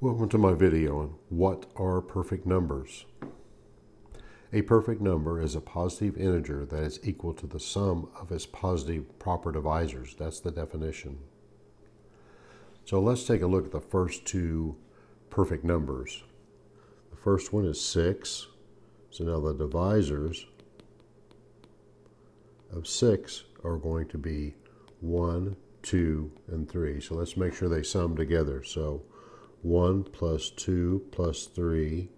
Welcome to my video on what are perfect numbers. A perfect number is a positive integer that is equal to the sum of its positive proper divisors. That's the definition. So let's take a look at the first two perfect numbers. The first one is 6. So now the divisors of 6 are going to be 1, 2, and 3. So let's make sure they sum together. So 1 plus 2 plus 3,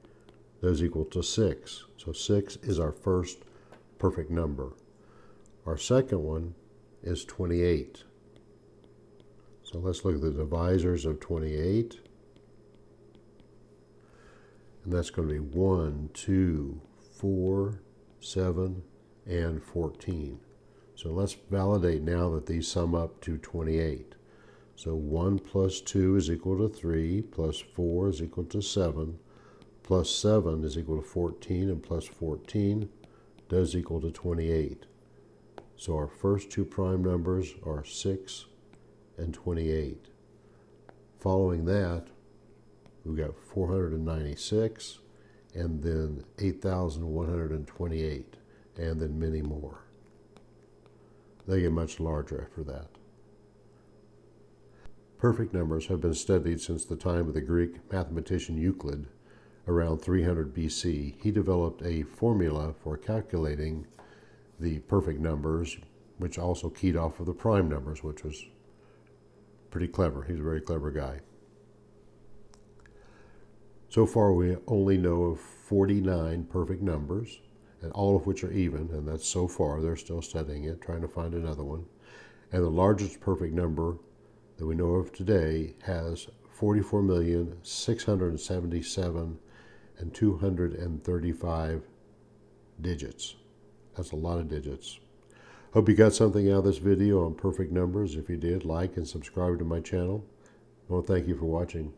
those equal to 6. So 6 is our first perfect number. Our second one is 28. So let's look at the divisors of 28. And that's going to be 1, 2, 4, 7, and 14. So let's validate now that these sum up to 28. So 1 plus 2 is equal to 3, plus 4 is equal to 7, plus 7 is equal to 14, and plus 14 does equal to 28. So our first two prime numbers are 6 and 28. Following that, we've got 496, and then 8,128, and then many more. They get much larger after that. Perfect numbers have been studied since the time of the Greek mathematician Euclid, around 300 BC. He developed a formula for calculating the perfect numbers, which also keyed off of the prime numbers, which was pretty clever. He's a very clever guy. So far, we only know of 49 perfect numbers, and all of which are even, and that's so far. They're still studying it, trying to find another one. And the largest perfect number that we know of today has 44,677,235 digits. That's a lot of digits. Hope you got something out of this video on perfect numbers. If you did, like and subscribe to my channel. I want to thank you for watching.